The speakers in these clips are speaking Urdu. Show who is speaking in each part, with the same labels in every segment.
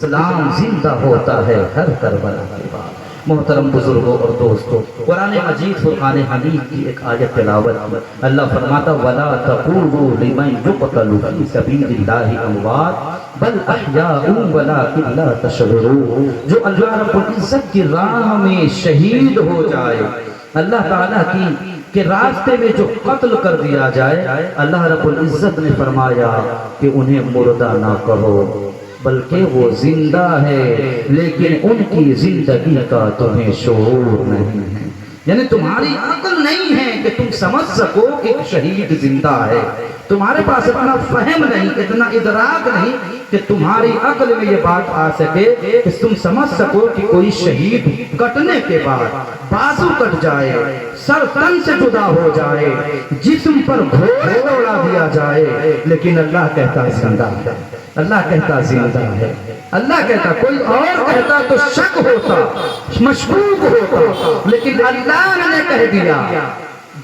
Speaker 1: اسلام زندہ ہوتا ہے ہر کربلا کے بعد۔ محترم بزرگوں اور دوستوں، قرآن مجید فرقان حمید کی ایک آیت تلاوت کی۔ اللہ فرماتا وَلَا تَقُولُوا لِمَنْ يُقْتَلُ فِي سَبِيلِ اللَّهِ أَمْوَاتٌ بَلْ أَحْيَاءٌ وَلَٰكِن لَّا تَشْعُرُونَ۔ جو اللہ رب العزت کی راہ میں شہید ہو جائے، اللہ تعالیٰ کے راستے میں جو قتل کر دیا جائے، اللہ رب العزت نے فرمایا کہ انہیں مردہ نہ کہو بلکہ وہ زندہ ہے، لیکن ان کی زندگی کا تمہیں شعور نہیں ہے، یعنی تمہاری عقل نہیں ہے کہ تم سمجھ سکو کہ ایک شہید زندہ ہے، تمہارے پاس اتنا فہم نہیں، اتنا ادراک نہیں کہ تمہاری عقل میں یہ بات آ سکے کہ تم سمجھ سکو کہ کوئی شہید کٹنے کے بعد بازو کٹ جائے، سر تن سے جدا ہو جائے، جسم پر گھوڑے دوڑا دیا جائے، لیکن اللہ کہتا زندہ ہے، اللہ کہتا زندہ ہے، اللہ کہتا، کوئی اور کہتا تو شک ہوتا، مشکوک ہوتا، لیکن اللہ نے کہہ دیا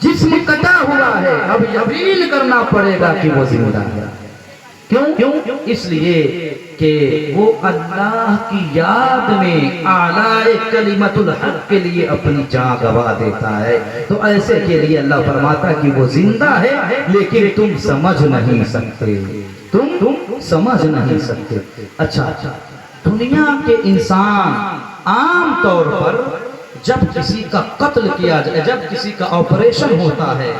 Speaker 1: جسم کٹا ہوا ہے، اب یقین کرنا پڑے گا کہ وہ زندہ ہے۔ کیوں؟ اس لیے کہ وہ اللہ کی یاد میں اعلی کلمت الحق کے لیے اپنی جان گوا دیتا ہے، تو ایسے کے لیے اللہ فرماتا ہے کہ وہ زندہ ہے لیکن تم سمجھ نہیں سکتے، تم سمجھ نہیں سکتے۔ اچھا، دنیا کے انسان عام طور پر جب کسی کا قتل کیا جائے، جب کسی کا آپریشن ہوتا ہے،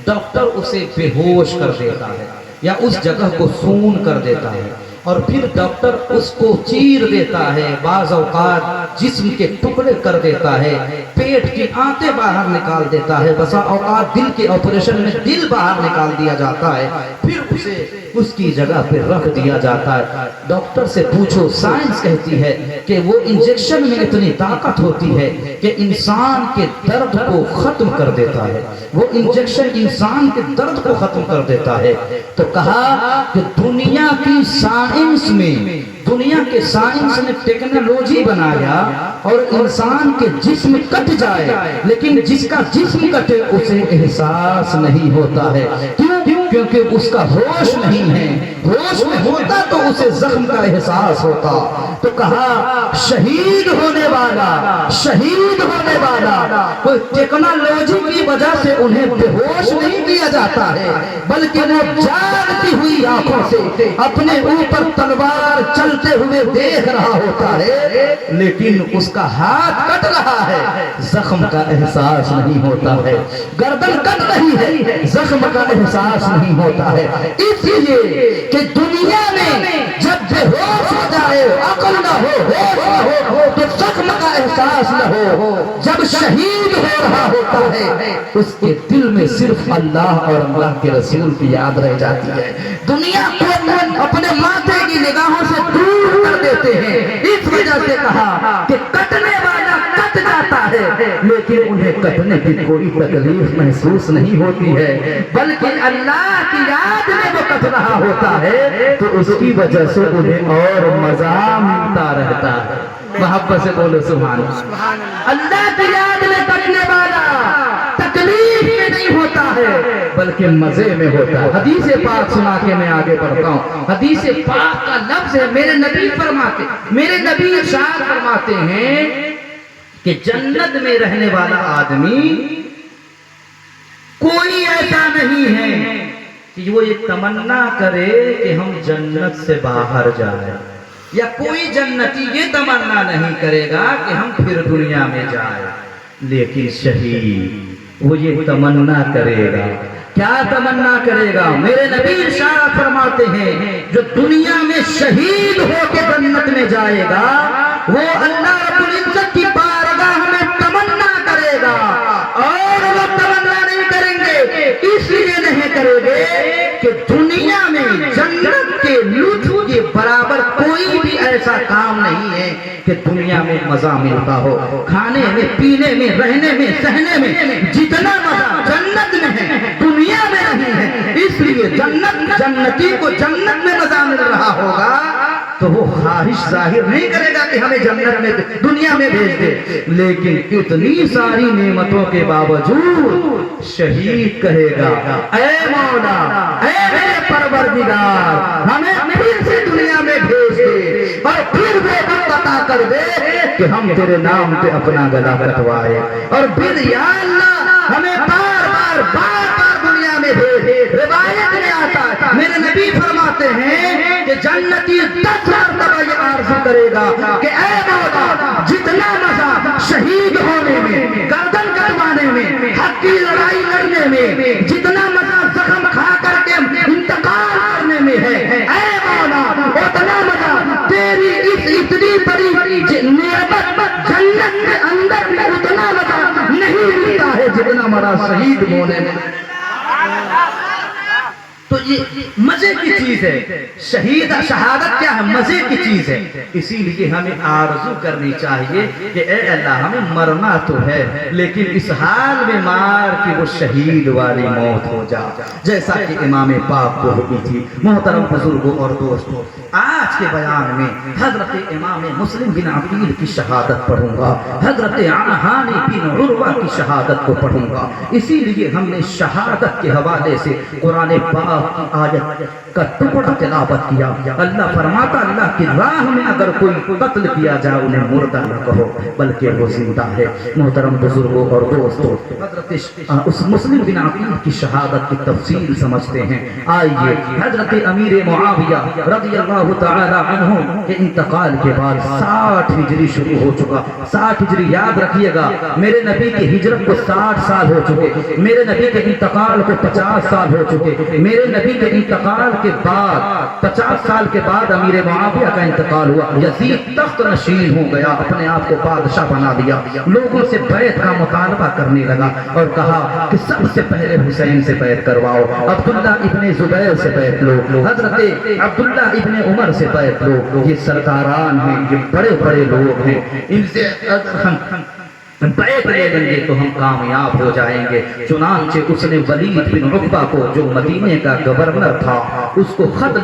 Speaker 1: ڈاکٹر اسے بے ہوش کر دیتا ہے یا اس جگہ کو سون کر دیتا ہے، اور پھر ڈاکٹر اس کو چیر دیتا ہے، بعض اوقات جسم کے ٹکڑے کر دیتا ہے، پیٹ کی آنتیں باہر نکال دیتا ہے، بسا اوقات دل کے آپریشن میں دل باہر نکال دیا جاتا ہے، پھر اسے اس کی جگہ پہ رکھ دیا جاتا ہے۔ ڈاکٹر سے پوچھو، سائنس کہتی ہے کہ وہ انجیکشن میں اتنی طاقت ہوتی ہے کہ انسان کے درد کو ختم کر دیتا ہے، وہ انجیکشن انسان کے درد کو ختم کر دیتا ہے۔ تو کہا کہ دنیا کی سائنس میں، دنیا کے سائنس نے ٹیکنالوجی بنایا اور انسان کے جسم کٹ جائے، لیکن جس کا جسم کٹے اسے احساس نہیں ہوتا ہے۔ کیوں؟ کیونکہ اس کا ہوش نہیں ہے، ہوش میں ہوتا تو اسے زخم کا احساس ہوتا۔ تو کہا شہید ہونے والا، شہید ہونے والا کوئی ٹیکنالوجی کی وجہ سے انہیں بے ہوش نہیں کیا جاتا ہے، بلکہ وہ جاگتی ہوئی آنکھوں سے اپنے اوپر تلوار چلتے ہوئے دیکھ رہا ہوتا ہے، لیکن اس کا ہاتھ کٹ رہا ہے، زخم کا احساس نہیں ہوتا ہے، گردن کٹ رہی ہے، زخم کا احساس نہیں ہوتا ہے۔ اس لیے کہ دنیا میں جب بے ہوش ہو جائے، عقل نہ ہو، ہوش نہ ہو، تو زخم کا احساس نہ ہو، جب شہید ہو رہا ہوتا ہے اس کے دل میں صرف اللہ اور اللہ کے رسول کی یاد رہ جاتی ہے۔ دنیا کو اپنے ماتھے کی نگاہوں سے دور کر دیتے ہیں، اس وجہ سے کہا کہ کٹنے والا کٹ جاتا ہے لیکن انہیں کٹنے کی کوئی تکلیف محسوس نہیں ہوتی ہے، بلکہ اللہ کی یاد میں وہ کٹ رہا ہوتا ہے تو اس کی وجہ سے انہیں اور مزہ ملتا رہتا ہے۔ محبت سے بولو سبحان اللہ۔ اللہ کی یاد میں کٹنے والا تکلیف میں نہیں ہوتا ہے بلکہ مزے میں ہوتا ہے۔ حدیث پاک سنا کے میں آگے بڑھتا ہوں۔ حدیث پاک کا لفظ ہے، میرے نبی ارشاد فرماتے ہیں کہ جنت میں رہنے والا آدمی کوئی ایسا نہیں ہے کہ وہ یہ تمنا کرے کہ ہم جنت سے باہر جائیں، یا کوئی جنتی یہ تمنا نہیں کرے گا کہ ہم پھر دنیا میں جائیں، لیکن شہید وہ یہ تمنا کرے گا۔ کیا تمنا کرے گا؟ میرے نبی ارشاد فرماتے ہیں جو دنیا میں شہید ہو کے جنت میں جائے گا وہ اللہ رب العزت کی بارگاہ میں تمنا کرے گا، اور وہ تمنا نہیں کریں گے، اس لیے نہیں کریں گے کہ دنیا میں جنت کے لطف کے برابر کوئی بھی ایسا کام نہیں ہے کہ دنیا میں مزہ ملتا ہو، کھانے میں، پینے میں، رہنے میں، سہنے میں جتنا مزہ جنت میں ہے دنیا میں نہیں ہے۔ اس لیے جنتی کو جنت میں مزہ مل رہا ہوگا تو وہ خواہش ظاہر نہیں کرے گا کہ ہمیں جنت میں دنیا میں بھیج دے، لیکن اتنی ساری نعمتوں کے باوجود شہید کہے گا اے مولا، اے میرے پروردگار، ہمیں پھر سے دنیا میں بھیج دے، اور پھر وہ بتا کر دے کہ ہم تیرے نام پہ اپنا گلا کٹوائے، اور پھر یا اللہ ہمیں بار بار دنیا میں بھیج۔ روایت میں آتا ہے میرے نبی فرماتے ہیں کہ جنتی 10 مرتبہ یہ عرض کرے گا کہ اے مولا جتنا مزہ شہید ہونے میں، گردن کٹوانے میں، حق کی لڑائی لڑنے میں، جتنا مزہ زخم کھا کر کے انتقال کرنے میں ہے، اے مولا اتنا مزہ تیری اس اتنی بڑی نعمت جنت کے اندر میں اتنا مزہ نہیں ملتا ہے جتنا مرا شہید ہونے میں۔ تو یہ مزے کی چیز ہے، شہادت کیا ہے؟ مزے کی چیز ہے۔ اسی لیے ہمیں آرزو کرنی چاہیے کہ اے اللہ ہمیں مرنا تو ہے لیکن اس حال میں مار کہ وہ شہید والی موت ہو جا، جیسا کہ امام پاک کو ہوئی تھی۔ محترم بزرگوں اور دوستوں، آج کے بیان میں حضرت امام مسلم بن عقیل کی شہادت پڑھوں گا، حضرت ہانی بن عروہ کی شہادت کو پڑھوں گا۔ اسی لیے ہم نے شہادت کے حوالے سے قرآن پاک کی آیت کا ٹکڑا تلاوت کیا۔ اللہ فرماتا اللہ کی راہ میں اگر کوئی قتل کیا جائے انہیں مردہ نہ کہو بلکہ وہ زندہ ہے۔ محترم بزرگوں اور دوستوں، حضرت اس مسلم بن عقیل کی شہادت کی تفصیل سمجھتے ہیں۔ آئیے حضرت امیر معاویہ رضی اللہ تعالی عنہ کے انتقال کے بعد 60 ہجری شروع ہو چکا۔ 60 ہجری یاد رکھیے گا، میرے نبی کی ہجرت کو 60 سال ہو چکے، میرے نبی کے انتقال کو 50 سال ہو چکے، میرے نبی کے انتقال کے بعد 50 سال کے بعد امیر معاویہ کا انتقال ہوا۔ یزید تخت نشین ہو گیا، اپنے آپ کو بادشاہ بنا دیا، لوگوں سے بیعت کا مطالبہ کرنے لگا اور کہا کہ سب سے پہلے حسین سے بیعت کرواؤ، عبداللہ ابن زبیر سے بیعت لو، حضرت عبداللہ ابن عمر سے بیعت لو۔ یہ سرداران ہیں، یہ بڑے بڑے لوگ ہیں، ان سے اگر ہم بیعت لے لیں گے تو ہم کامیاب ہو جائیں گے۔ چنانچہ اس نے ولید بن عقبہ کو جو مدینے کا گورنر تھا اس کو خط